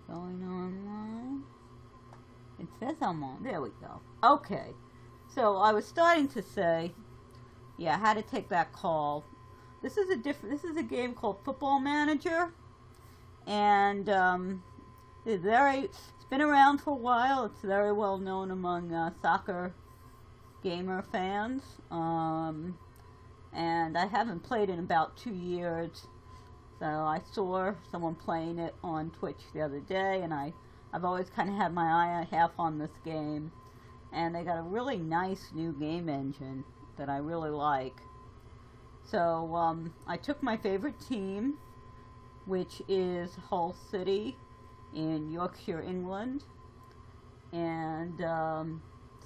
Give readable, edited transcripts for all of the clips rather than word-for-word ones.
Going online. It says I'm on. There we go. Okay. So I was starting to say, yeah, how to take that call. This is a game called Football Manager, and it's been around for a while. It's very well known among soccer gamer fans, and I haven't played in about 2 years. So I saw someone playing it on Twitch the other day, and I've always kind of had my eye half on this game, and they got a really nice new game engine that I really like. So I took my favorite team, which is Hull City in Yorkshire, England, and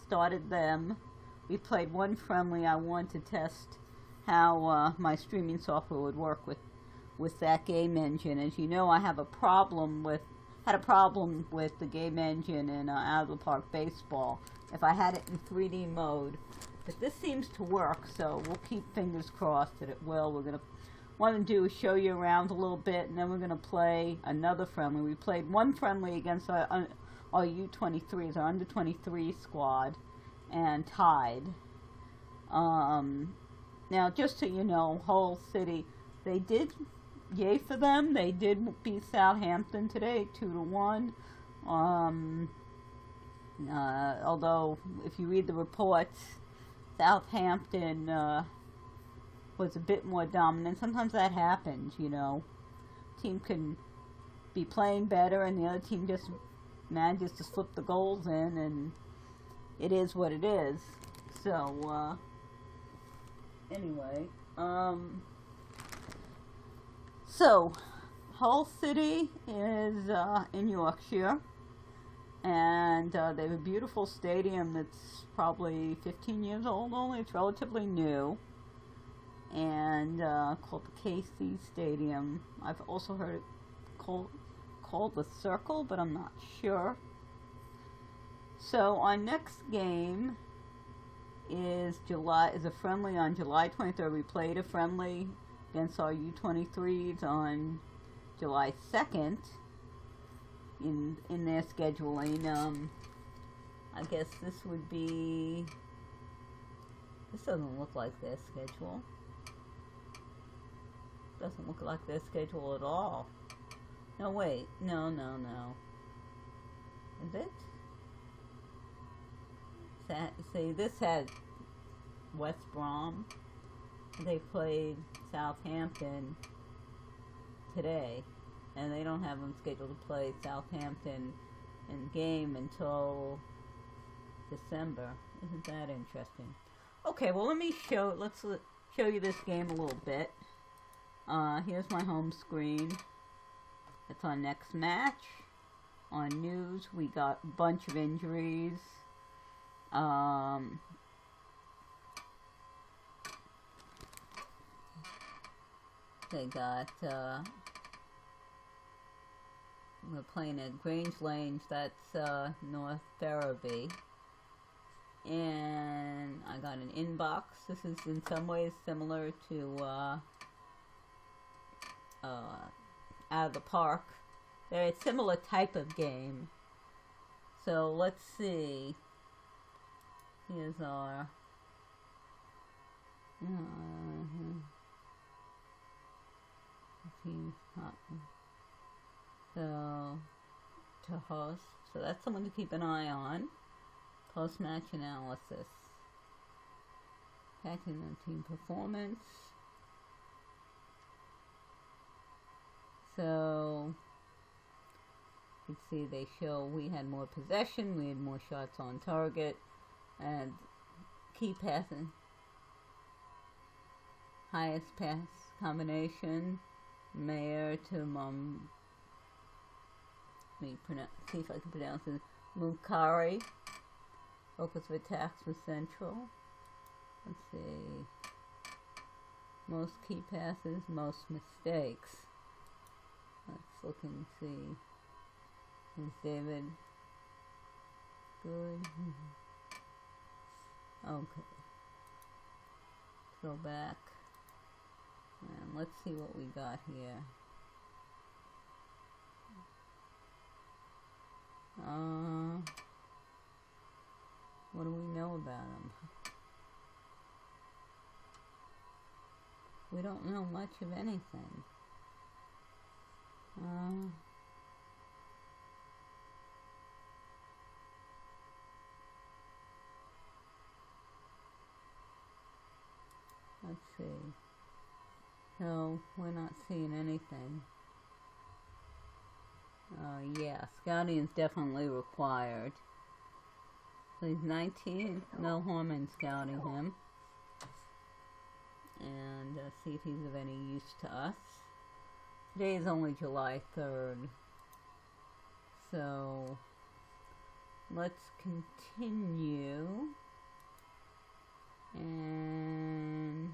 started them. We played one friendly. I wanted to test how my streaming software would work with that game engine. As you know, I had a problem with the game engine in Out of the Park Baseball. If I had it in 3D mode, but this seems to work, so we'll keep fingers crossed that it will. What I'm going to do is show you around a little bit, and then we're going to play another friendly. We played one friendly against our U23s, our under 23 squad, and tied. Now, just so you know, Hull City, they did, yay for them, they did beat Southampton today, 2-1. Although, if you read the reports, Southampton was a bit more dominant. Sometimes that happens, you know. Team can be playing better, and the other team just manages to slip the goals in, and it is what it is. So, anyway, so Hull City is in Yorkshire, and they have a beautiful stadium that's probably 15 years old only. It's relatively new, and called the KC Stadium. I've also heard it called the Circle, but I'm not sure. So our next game is a friendly on July 23rd. We played a friendly against our U23s on July 2nd in their scheduling. I guess this doesn't look like their schedule. Doesn't look like their schedule at all. No, wait. No. Is it? See, this had West Brom. They played Southampton today, and they don't have them scheduled to play Southampton in game until December. Isn't that interesting? Okay, well, let's show you this game a little bit. Here's my home screen. It's on next match. On news, we got a bunch of injuries. They got, we're playing at Grange Lanes, that's North Ferriby. And I got an inbox. This is in some ways similar to Out of the Park. They're a similar type of game. So let's see. Here's our so to host. So that's someone to keep an eye on. Post-match analysis. Patching the team performance. So you can see they show we had more possession, we had more shots on target, and key passing. Highest pass combination. Mayor to see if I can pronounce it. Mukari. Focus of attacks was central. Let's see. Most key passes, most mistakes. Let's look and see. Is David good? Okay. Go back. And let's see what we got here. What do we know about him? We don't know much of anything. Let's see. No, we're not seeing anything. Yeah, scouting is definitely required. So he's 19, no harm in scouting him. And see if he's of any use to us. Today is only July 3rd. So, let's continue. And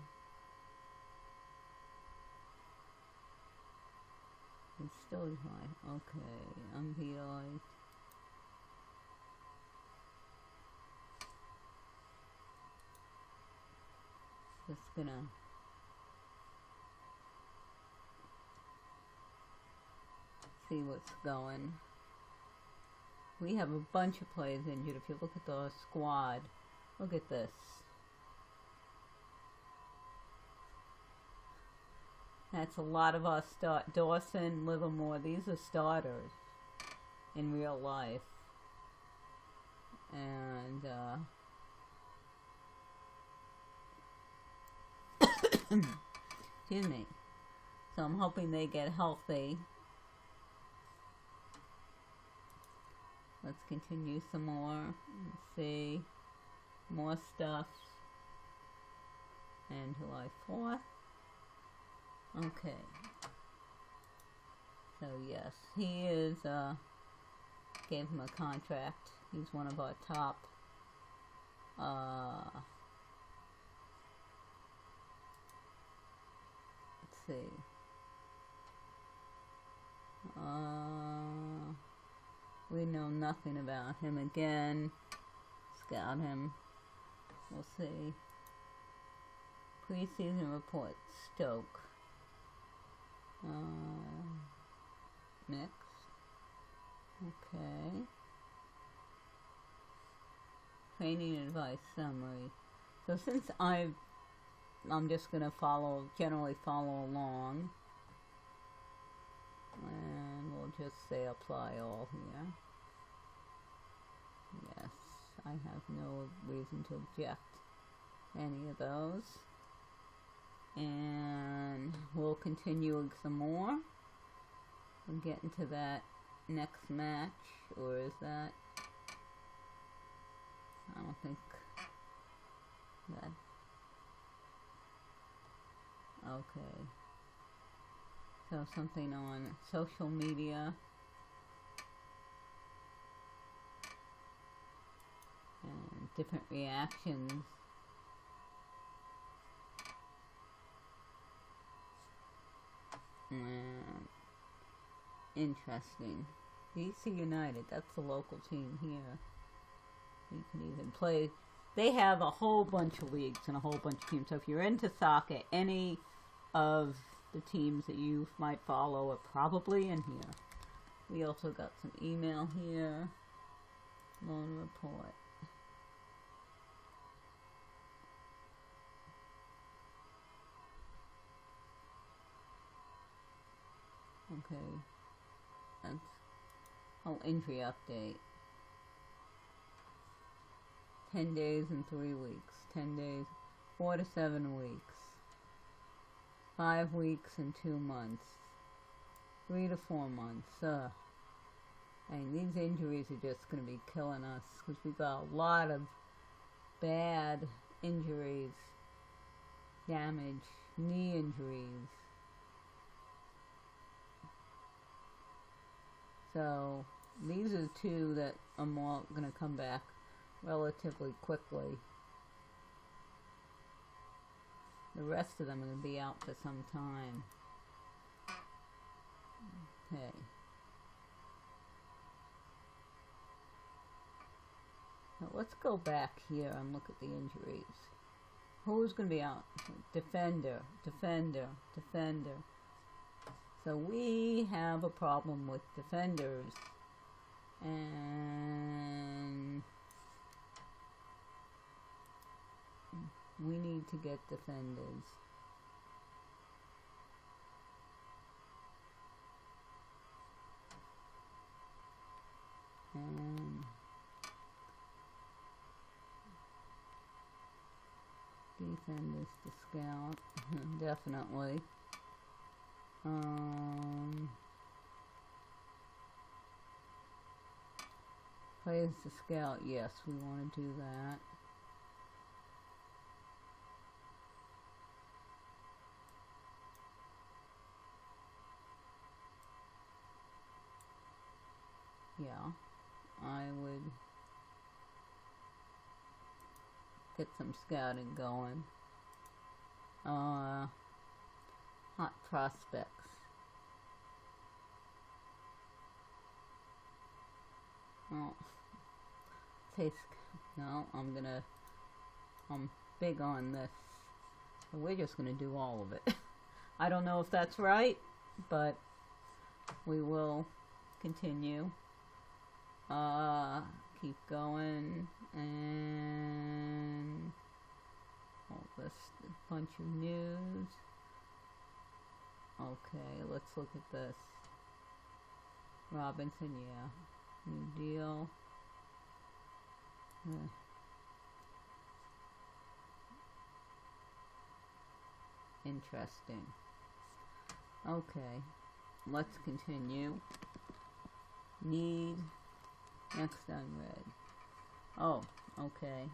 it's still July. Okay, unveiled. Just gonna see what's going. We have a bunch of players injured. If you look at the squad, look at this. That's a lot of us. Dawson, Livermore, these are starters in real life. And, excuse me. So I'm hoping they get healthy. Let's continue some more. Let's see. More stuff. And July 4th. Okay. So yes, he is, gave him a contract. He's one of our top, let's see. We know nothing about him again. Scout him. We'll see. Preseason report, Stoke. Mix. Okay. Training advice summary. So since I'm just gonna generally follow along. And we'll just say apply all here. Yes, I have no reason to object to any of those. And we'll continue some more. We'll get into that next match, or is that? I don't think that. Okay. So something on social media. And different reactions. Interesting. DC United, that's the local team here. You can even play. They have a whole bunch of leagues and a whole bunch of teams. So if you're into soccer, any of the teams that you might follow are probably in here. We also got some email here. Loan report. Okay. That's injury update. 10 days and 3 weeks. 10 days, 4 to 7 weeks. 5 weeks and 2 months. 3 to 4 months. And these injuries are just going to be killing us because we got a lot of bad injuries, damage, knee injuries. So these are 2 that are more going to come back relatively quickly. The rest of them are going to be out for some time. Okay. Now let's go back here and look at the injuries. Who's going to be out? Defender, defender, defender. So we have a problem with defenders. And we need to get defenders. And defenders to scout, definitely. Players to scout, yes, we want to do that. Yeah, I would get some scouting going. Hot prospects. Oh, taste. No, I'm big on this. So we're just gonna do all of it. I don't know if that's right, but we will continue. Keep going, and all this bunch of news. Okay, let's look at this. Robinson, yeah, new deal. Interesting. Okay, let's continue. Need. Next unread. Oh, okay.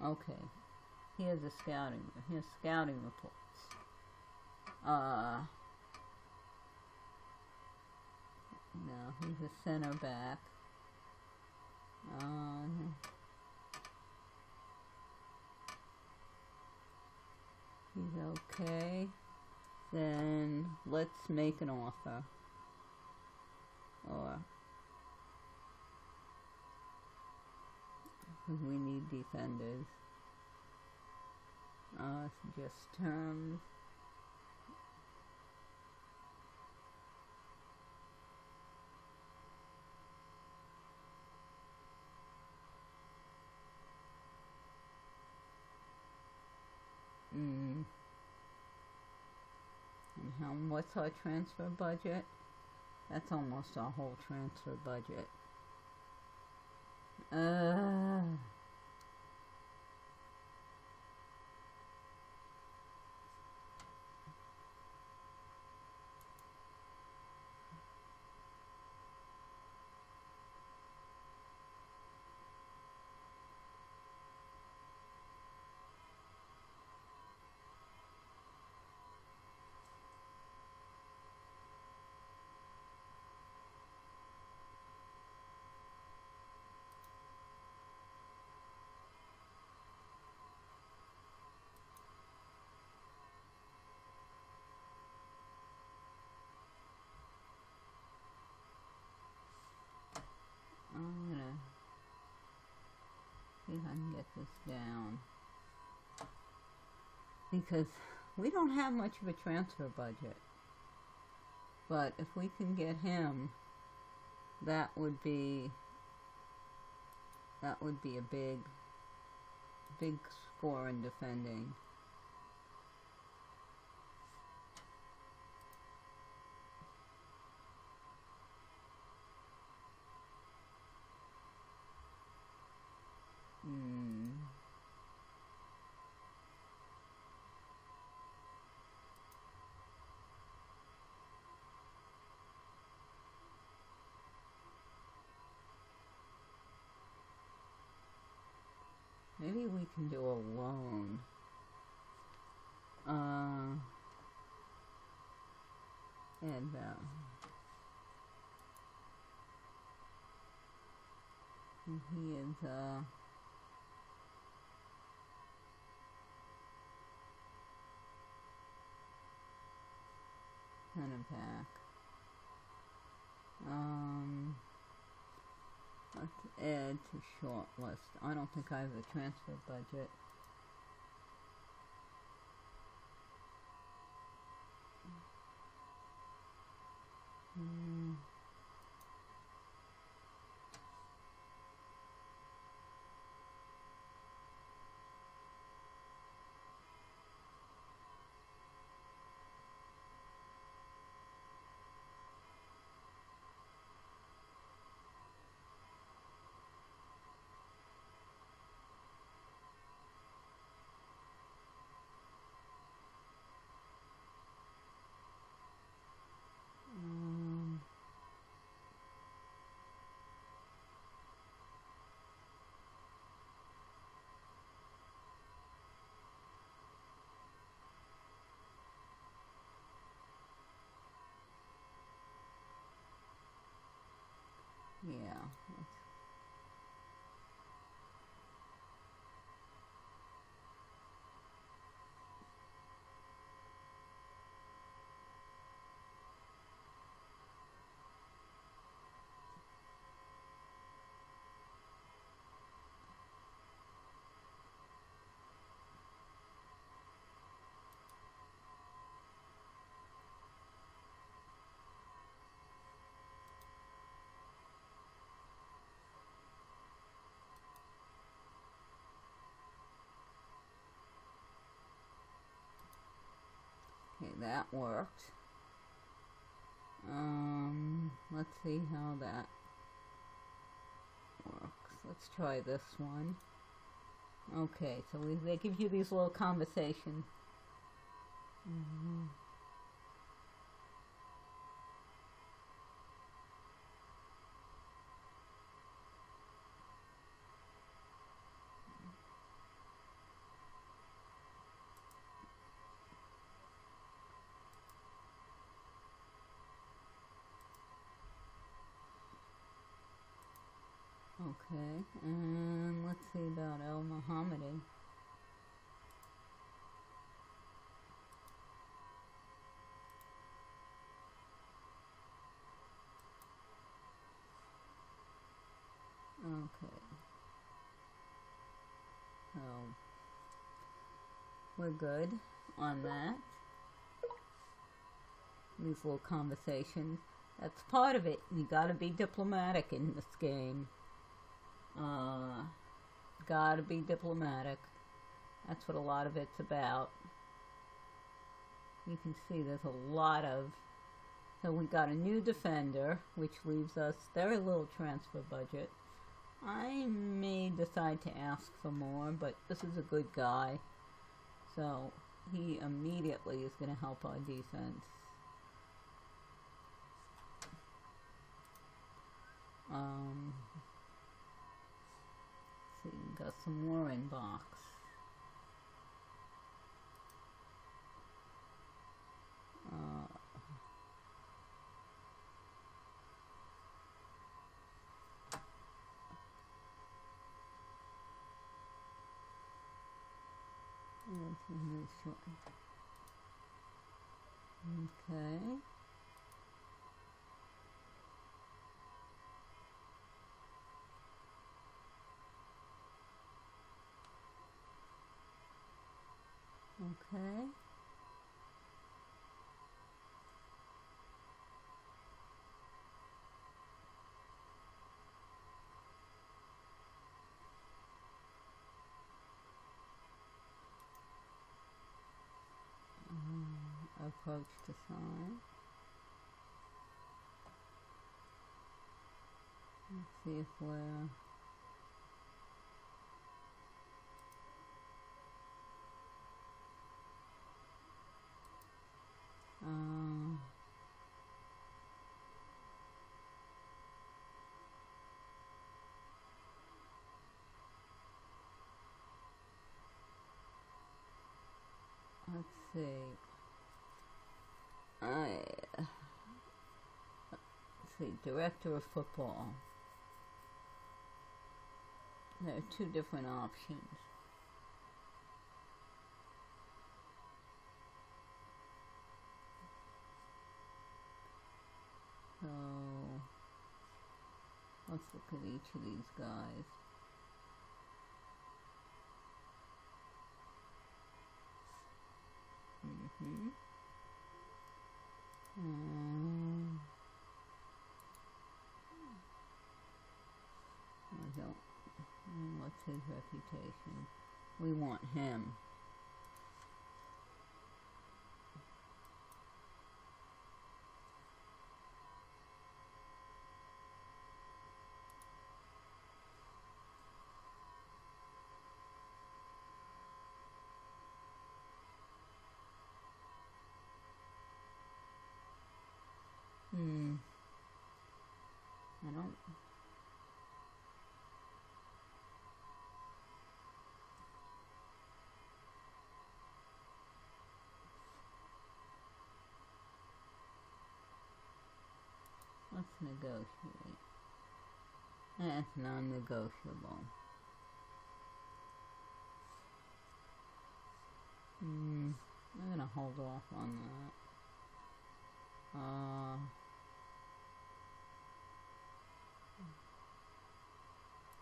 Okay. Here's scouting reports. No, he's a center back. He's okay. Then let's make an offer. Or we need defenders. Suggest terms. And what's our transfer budget? That's almost our whole transfer budget. I'm gonna see if I can get this down, because we don't have much of a transfer budget, but if we can get him, that would be a big score in defending. Maybe we can do a loan. And he is center back. Let's add to short list. I don't think I have a transfer budget. Yeah. Okay, that worked. Let's see how that works. Let's try this one. Okay, so they give you these little conversations. Okay, and let's see about El Mohammadi. Okay. So, we're good on that. These little conversations. That's part of it. You gotta be diplomatic in this game. Gotta be diplomatic. That's what a lot of it's about. You can see there's a lot of... So we got a new defender, which leaves us very little transfer budget. I may decide to ask for more, but this is a good guy. So he immediately is going to help our defense. Let's see, got some more in box. Okay. Okay. Approach to sign. Let's see if we're... let's see. Let's see, director of football. There are two different options. So, let's look at each of these guys. I don't... What's his reputation? We want him. I don't... Let's negotiate. That's non-negotiable. I'm gonna hold off on that.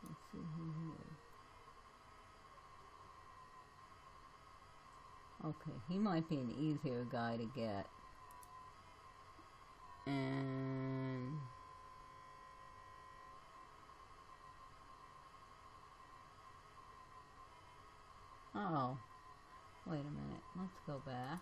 Let's see who he is. Okay, he might be an easier guy to get. And oh, wait a minute. Let's go back.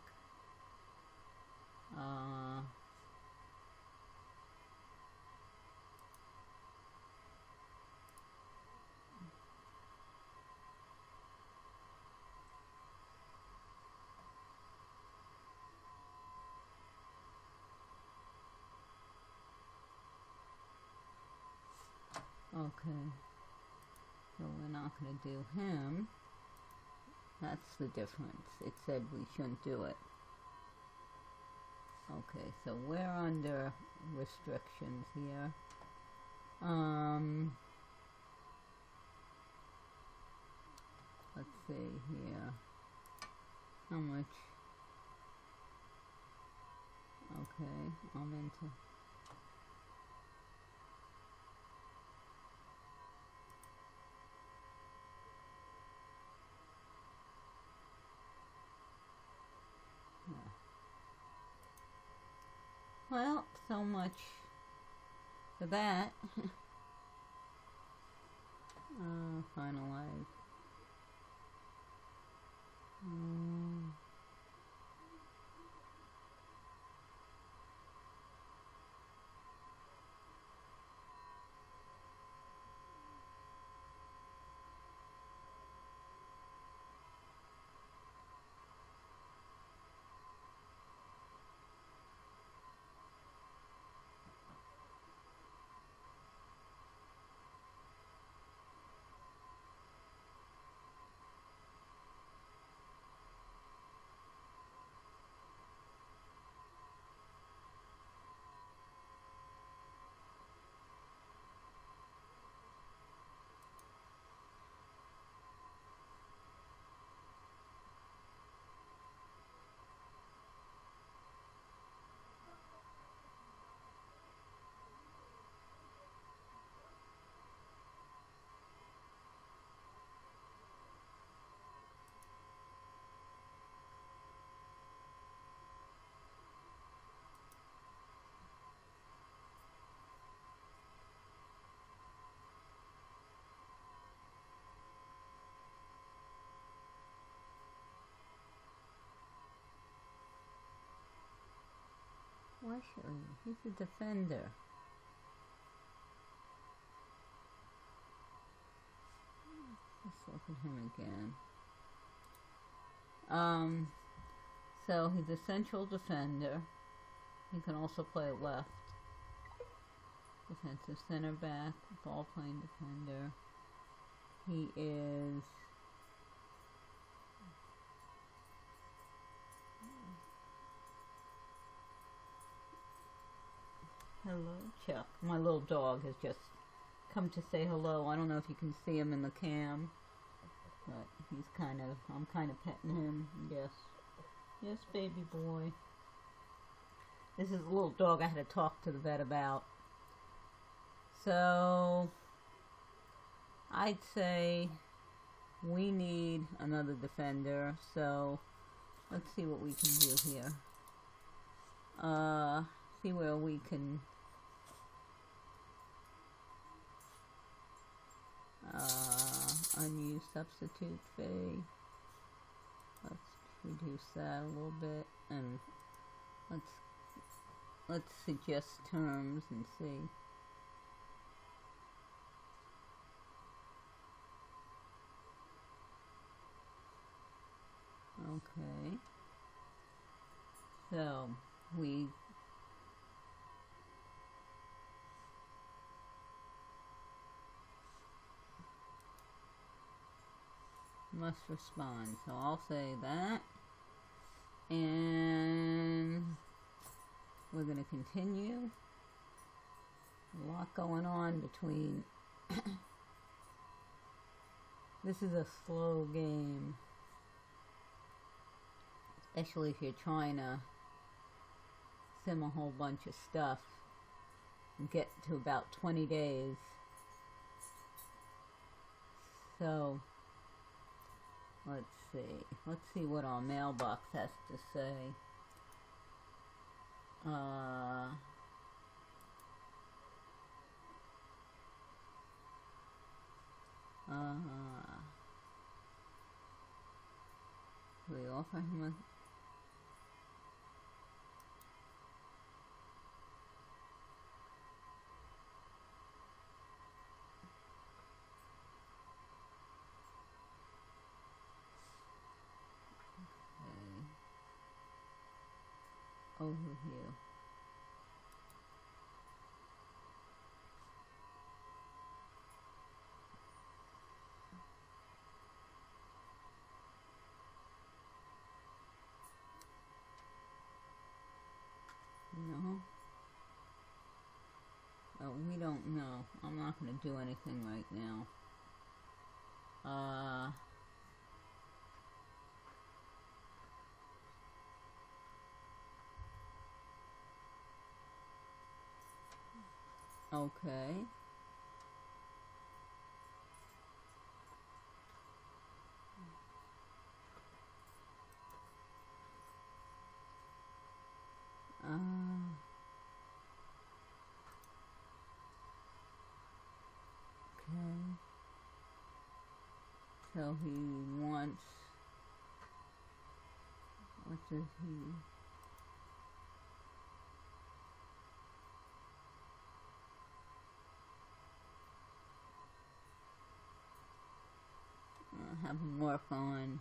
Okay, so we're not going to do him. That's the difference. It said we shouldn't do it. Okay, so we're under restrictions here. Let's see here. How much? Okay, I'm into... Well, so much for that. Finalize. Why should we? He's a defender. Let's look at him again. So he's a central defender. He can also play left. Defensive center back, ball playing defender. He is hello, Chuck. My little dog has just come to say hello. I don't know if you can see him in the cam, but he's I'm kind of petting him. Yes. Yes, baby boy. This is a little dog I had to talk to the vet about. So, I'd say we need another defender. So, let's see what we can do here. See where we can unused substitute fee. Let's reduce that a little bit, and let's suggest terms and see. Okay, so we must respond, so I'll say that, and we're going to continue. A lot going on between This is a slow game, especially if you're trying to sim a whole bunch of stuff and get to about 20 days. So let's see what our mailbox has to say. We offer him a overview. No. Oh, we don't know. I'm not going to do anything right now. Okay. Okay. So he wants, what does he, have him work on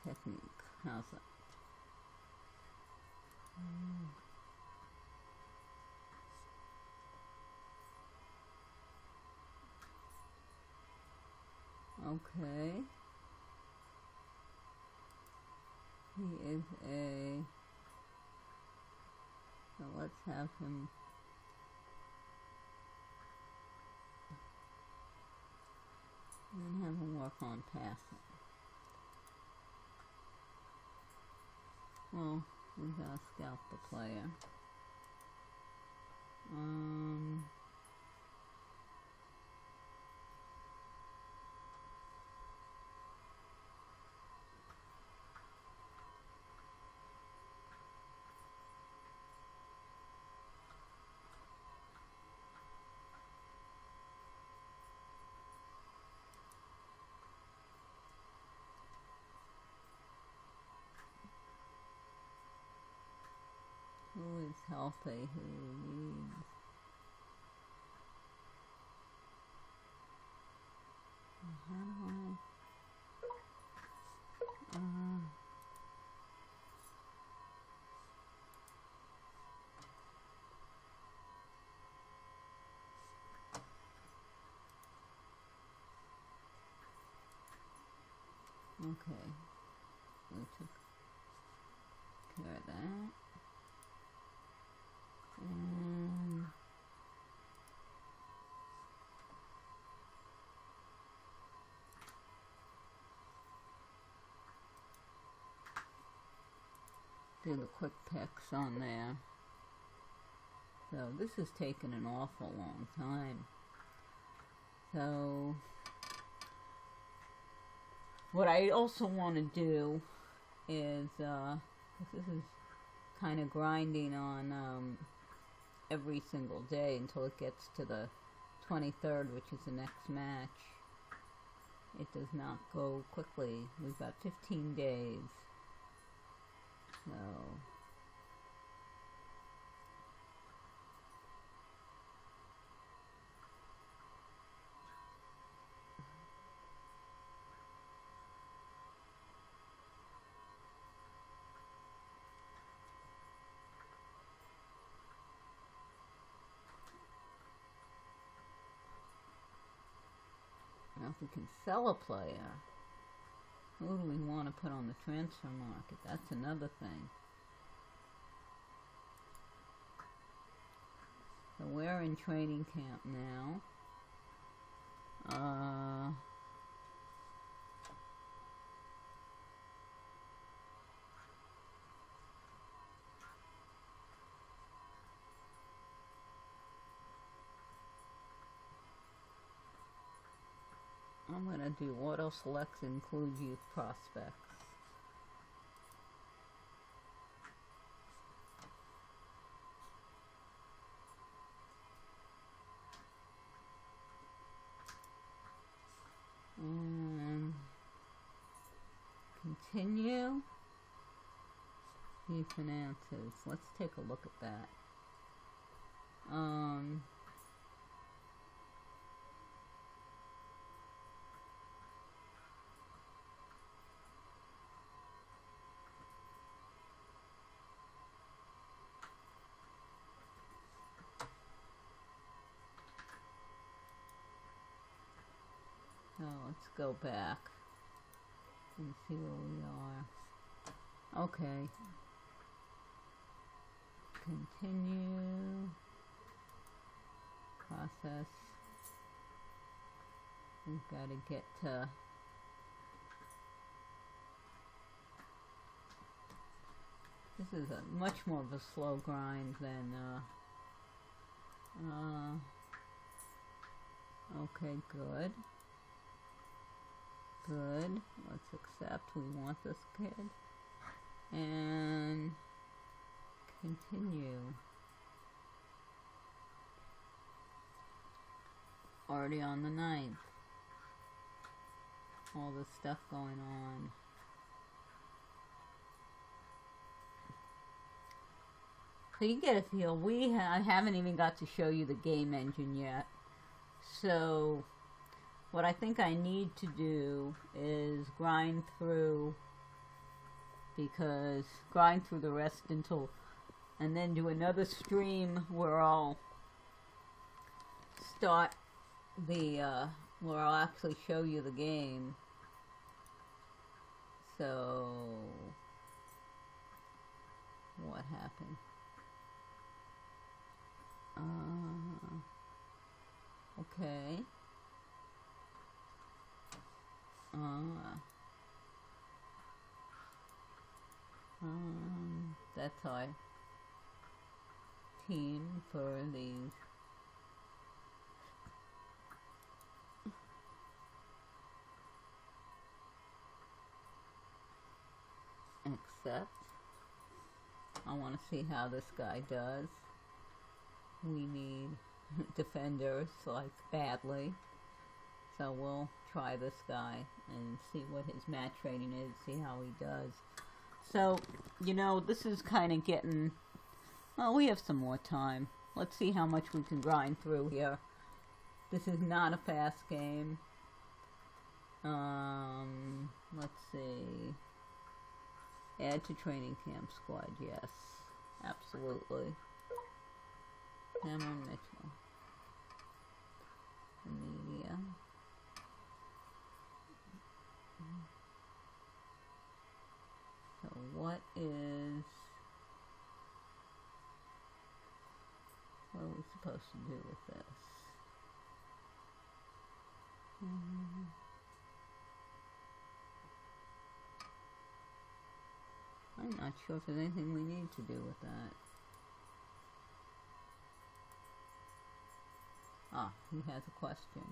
technique. How's that? Okay. He is a, so let's have him and have him work on passing. Well, we gotta scout the player. Who is healthy? Who needs? How do I? Okay, we took care of that. And do the quick picks on there. So this has taken an awful long time. So what I also want to do is, this is kind of grinding on every single day until it gets to the 23rd, which is the next match. It does not go quickly. We've got 15 days. So now if we can sell a player, who do we want to put on the transfer market? That's another thing. So we're in training camp now. I'm going to do auto selects include youth prospects. And continue. View finances. Let's take a look at that. So let's go back and see where we are. Okay. Continue. Process. We've got to get to this is a much more of a slow grind than okay, good. Good. Let's accept. We want this kid. And continue. Already on the 9th. All this stuff going on. So you get a feel. I haven't even got to show you the game engine yet. So what I think I need to do is grind through the rest until, and then do another stream where I'll start where I'll actually show you the game. So what happened? Okay. That's our team for these. Except, I want to see how this guy does. We need defenders, like, badly. So we'll try this guy and see what his match rating is, see how he does. So, you know, this is kind of getting, well, we have some more time. Let's see how much we can grind through here. This is not a fast game. Let's see. Add to training camp squad, yes. Absolutely. Cameron Mitchell. Media. So what are we supposed to do with this? I'm not sure if there's anything we need to do with that. Ah, he has a question.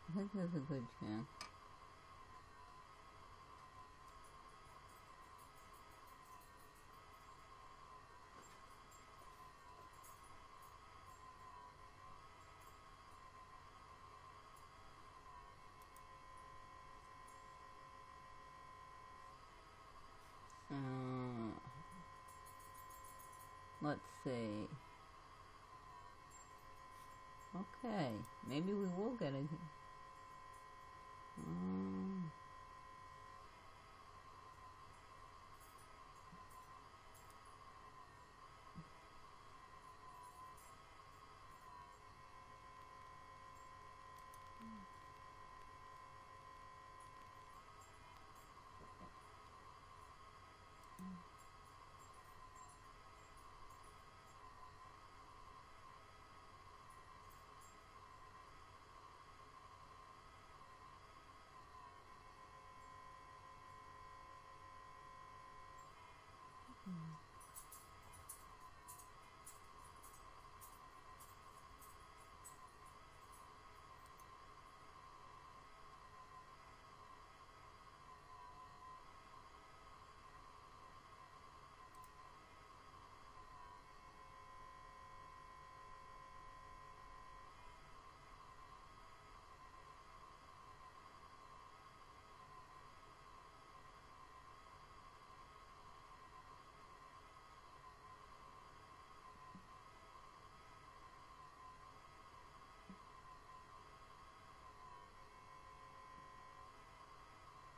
I think there's a good chance. Let's see. Okay, maybe we will get it.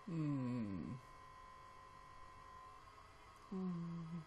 Hmm. Hmm.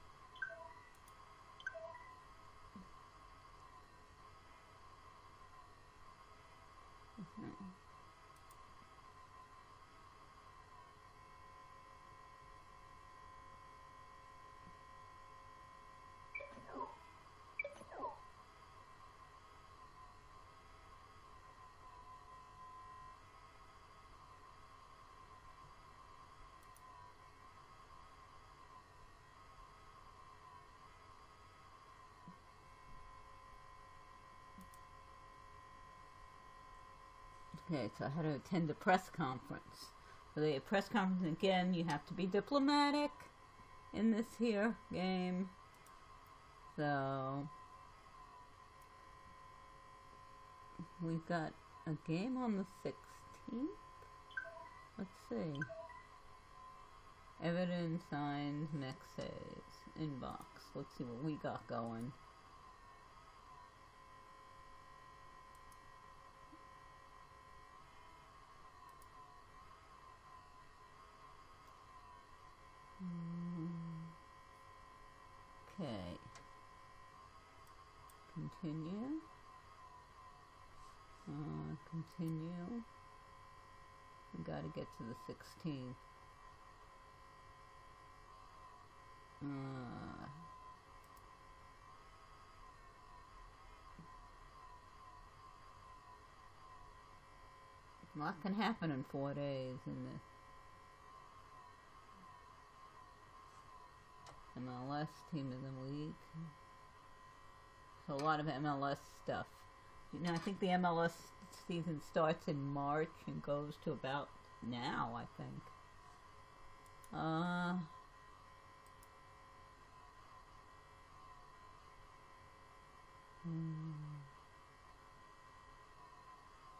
Okay, so I had to attend the press conference. So the press conference again, you have to be diplomatic in this here game. So we've got a game on the 16th. Let's see. Evidence, signs, mexes, inbox. Let's see what we got going. Okay. Continue. Continue. We gotta get to the 16th. A lot can happen in 4 days in this. MLS team of the week. So a lot of MLS stuff. You know, I think the MLS season starts in March and goes to about now, I think.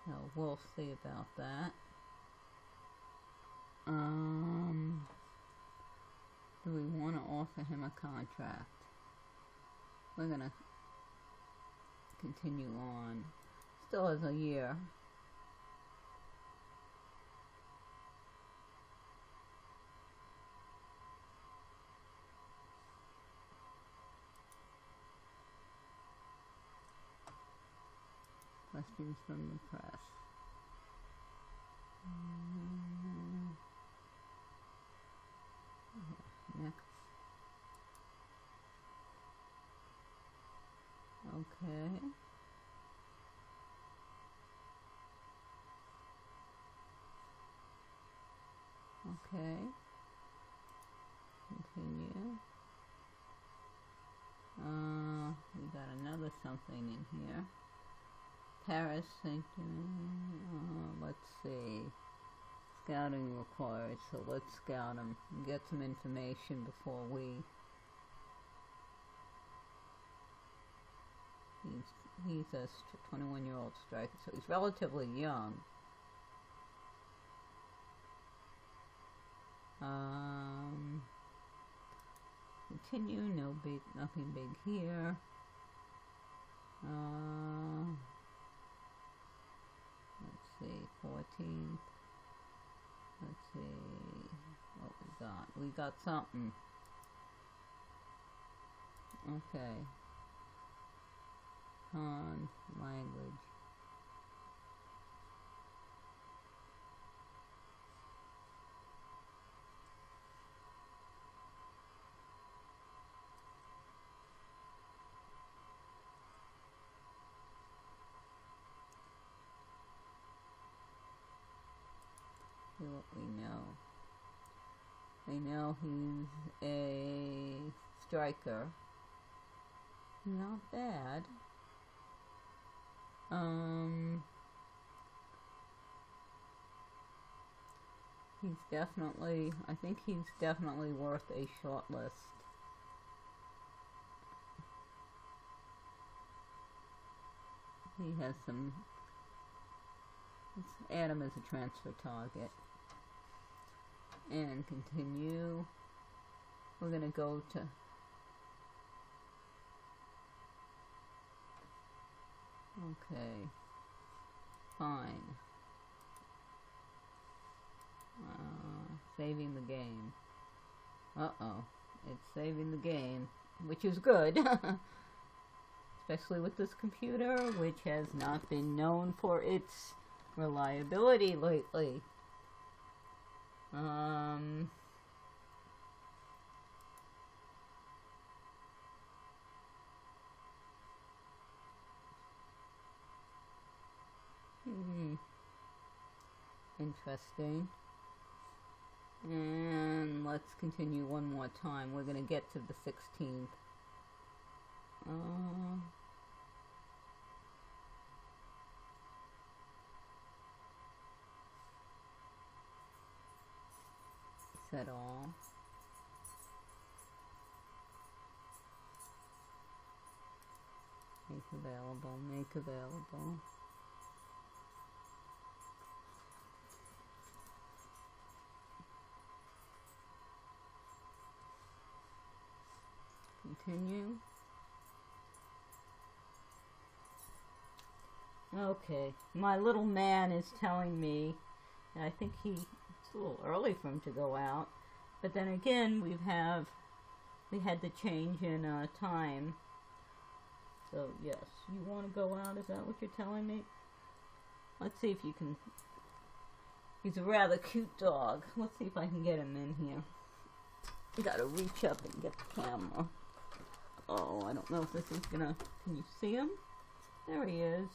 So we'll see about that. Do we want to offer him a contract? We're gonna continue on. Still has a year. Questions from the press. Next. Okay. Okay. Continue. We got another something in here. Paris, let's see. Scouting required, so let's scout him and get some information before we... He's a 21-year-old striker, so he's relatively young. Continue, nothing big here. Let's see, 14th. Let's see what we got. We got something. Okay. On language. See what we know. We know he's a striker. Not bad. He's definitely, I think he's definitely worth a short list. He has some, let's add him as a transfer target. And continue. We're gonna go to okay, fine. saving the game. Uh-oh. It's saving the game, which is good. Especially with this computer, which has not been known for its reliability lately. Interesting. And let's continue one more time. We're gonna get to the 16th. Is that all? Make available, make available. Continue. Okay, my little man is telling me, and I think it's a little early for him to go out, but then again we had the change in time. So yes, you want to go out, is that what you're telling me? Let's see if you can. He's a rather cute dog. Let's see if I can get him in here. You gotta reach up and get the camera. Oh, I don't know if this is gonna... Can you see him? There he is.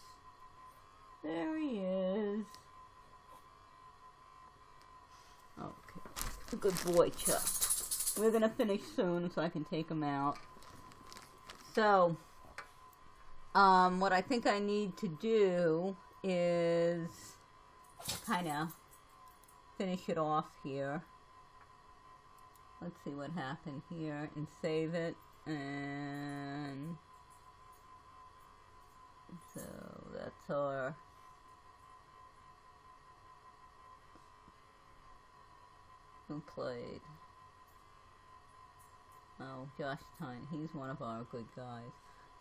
There he is. Okay. Good boy, Chuck. We're gonna finish soon so I can take him out. So, what I think I need to do is kind of finish it off here. Let's see what happened here and save it. And so that's our who played. Oh, Josh Tyne. He's one of our good guys.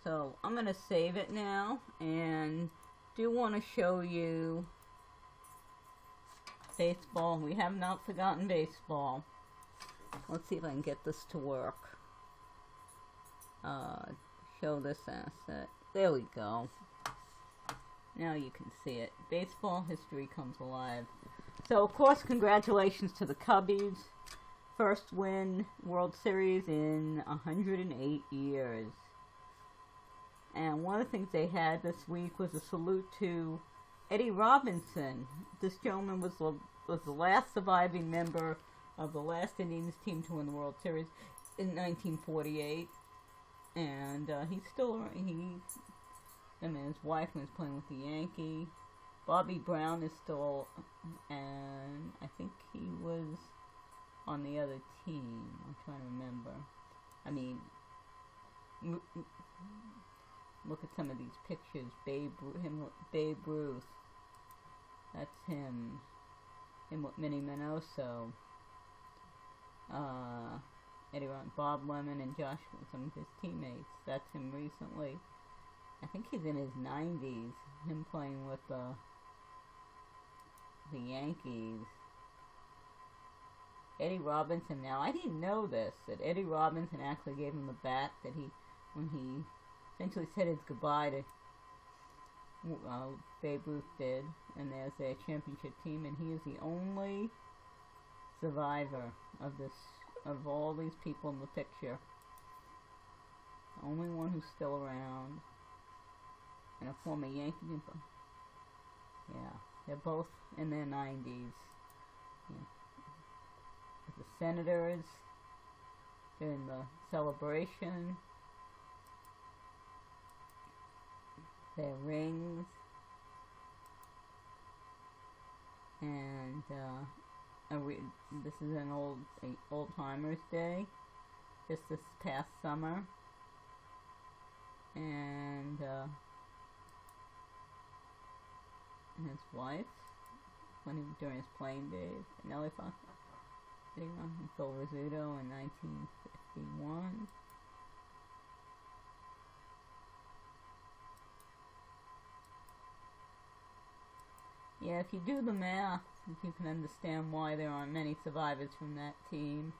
So I'm going to save it now and do want to show you baseball. We have not forgotten baseball. Let's see if I can get this to work. Show this asset. There we go. Now you can see it. Baseball history comes alive. So, of course, congratulations to the Cubbies. First win World Series in 108 years. And one of the things they had this week was a salute to Eddie Robinson. This gentleman was the last surviving member of the last Indians team to win the World Series in 1948. And he's still, him and his wife was playing with the Yankees. Bobby Brown is still, and I think he was on the other team. I'm trying to remember. I mean, look at some of these pictures. Babe Ruth. That's him. Him with Minnie Minoso. Eddie Ron, Bob Lemon, and Josh, some of his teammates. That's him recently. I think he's in his 90s. Him playing with the Yankees. Eddie Robinson. Now, I didn't know this, that Eddie Robinson actually gave him the bat that when he essentially said his goodbye to Babe Ruth did, and there's their championship team, and he is the only survivor of all these people in the picture. The only one who's still around. And a former Yankee. Yeah, they're both in their 90s. Yeah. The Senators during the celebration. Their rings. And this is an old-timers day, just this past summer. And his wife, during his playing days, Nellie Fox, and Phil Rizzuto in 1951. Yeah, if you do the math, if you can understand why there aren't many survivors from that team,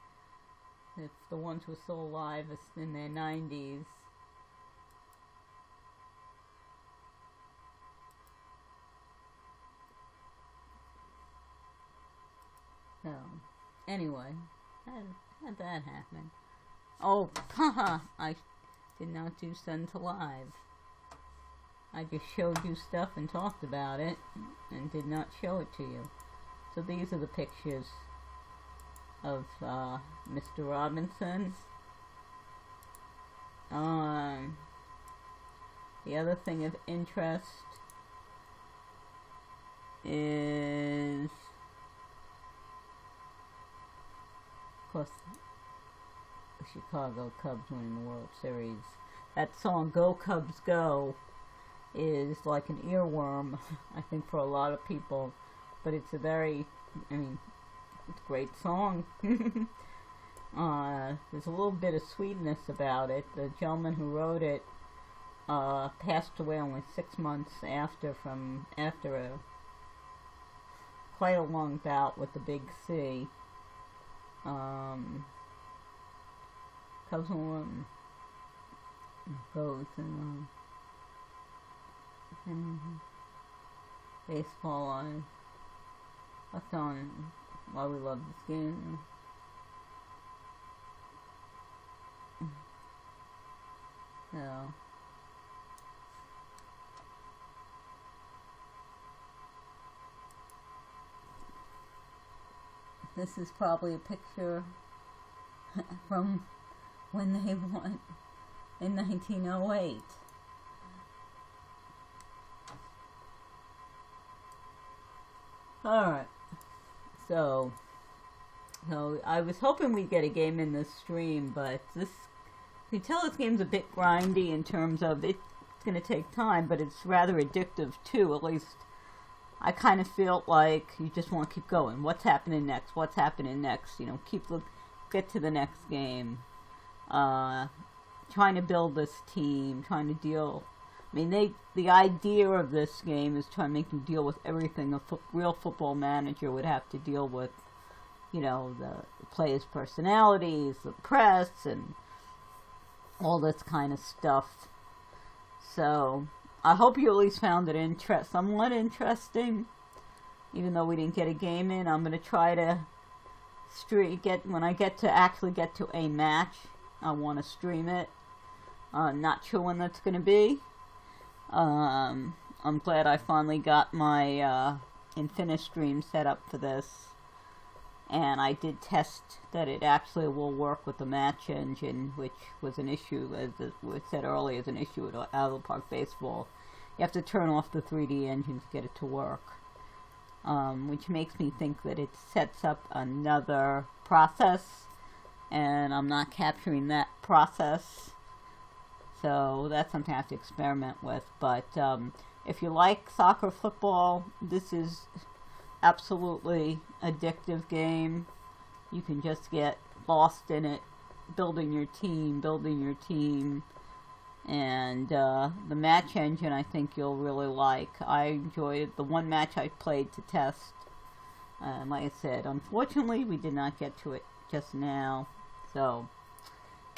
if the ones who are still alive are in their 90s. So, anyway, had that happen. Oh, haha, I did not do Send to Live. I just showed you stuff and talked about it, and did not show it to you. So these are the pictures of Mr. Robinson. The other thing of interest is, of course, the Chicago Cubs winning the World Series. That song, Go Cubs Go, is like an earworm, I think, for a lot of people. But it's a very, it's a great song. There's a little bit of sweetness about it. The gentleman who wrote it passed away only 6 months after quite a long bout with the big C. Cubs won goes and baseball on. That's on why we love this game. So this is probably a picture from when they won in 1908. Alright, so I was hoping we'd get a game in this stream, but you can tell this game's a bit grindy in terms of it's going to take time, but it's rather addictive too. At least I kind of feel like you just want to keep going. What's happening next? What's happening next? Get to the next game. Trying to build this team, trying to deal. The idea of this game is trying to make you deal with everything a real football manager would have to deal with. The players' personalities, the press, and all this kind of stuff. So, I hope you at least found it somewhat interesting. Even though we didn't get a game in, I'm going to try to when I get to a match, I want to stream it. Not sure when that's going to be. I'm glad I finally got my InfiniStream set up for this. And I did test that it actually will work with the match engine, which was an issue, as was said earlier, is an issue with Out of the Park Baseball. You have to turn off the 3D engine to get it to work. Which makes me think that it sets up another process, and I'm not capturing that process. So that's something I have to experiment with. But if you like soccer, football, this is absolutely addictive game. You can just get lost in it, building your team, and the match engine I think you'll really like. I enjoyed the one match I played to test. Like I said, unfortunately we did not get to it just now. So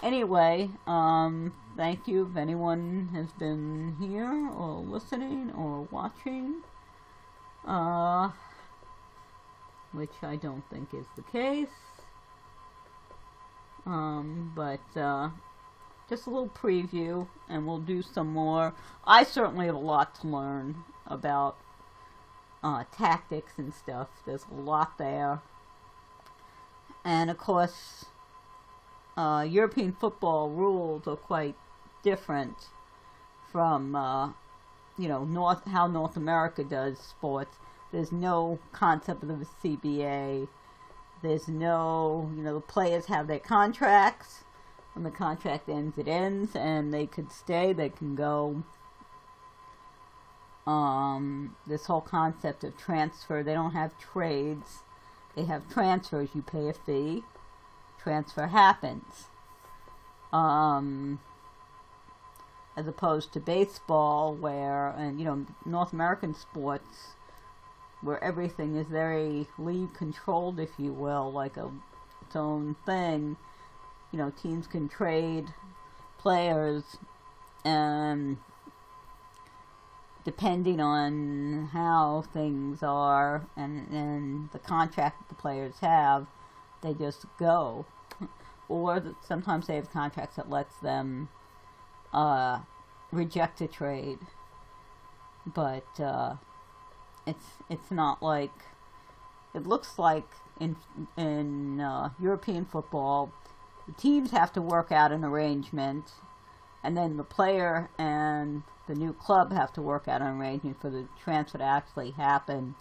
anyway, thank you if anyone has been here or listening or watching. Which I don't think is the case. But just a little preview, and we'll do some more. I certainly have a lot to learn about tactics and stuff. There's a lot there. And of course, European football rules are quite different from, how North America does sports. There's no concept of the CBA. There's no, the players have their contracts. When the contract ends, it ends, and they could stay, they can go. This whole concept of transfer, they don't have trades. They have transfers. You pay a fee. Transfer happens. As opposed to baseball, where, and North American sports, where everything is very league controlled, if you will, like its own thing. You know, teams can trade players, and depending on how things are and the contract that the players have, they just go. Or sometimes they have contracts that lets them reject a trade. But it's not like, it looks like in European football, the teams have to work out an arrangement, and then the player and the new club have to work out an arrangement for the transfer to actually happen.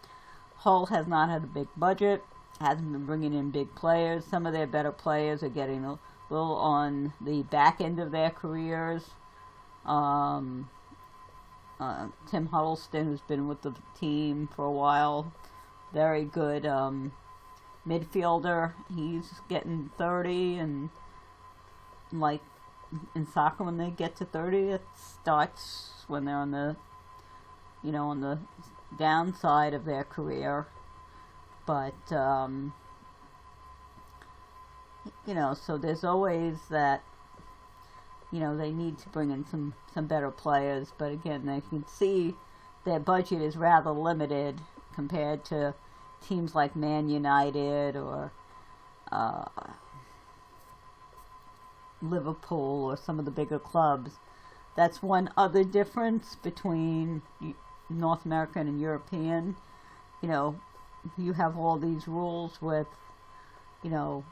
Hull has not had a big budget, hasn't been bringing in big players. Some of their better players are getting a little on the back end of their careers. Tim Huddleston, who's been with the team for a while, very good midfielder. He's getting 30, and like in soccer, when they get to 30, it starts when they're on the, you know, on the downside of their career. But you know, so there's always that, you know, they need to bring in some better players, but again, they can see their budget is rather limited compared to teams like Man United or Liverpool or some of the bigger clubs. That's one other difference between North American and European. You know, you have all these rules with, you know,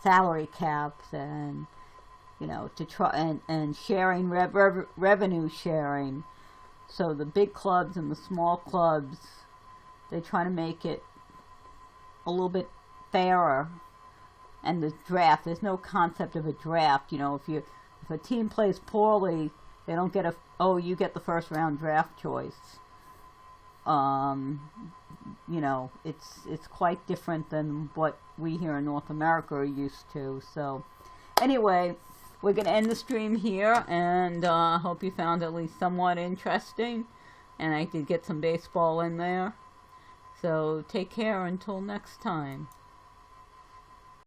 salary caps and, you know, to try and sharing revenue sharing. So the big clubs and the small clubs, they try to make it a little bit fairer. And the draft, there's no concept of a draft. You know, if a team plays poorly, they don't get you get the first round draft choice. You know, it's quite different than what we here in North America are used to. So anyway, we're going to end the stream here, and hope you found it at least somewhat interesting, and I did get some baseball in there. So take care until next time.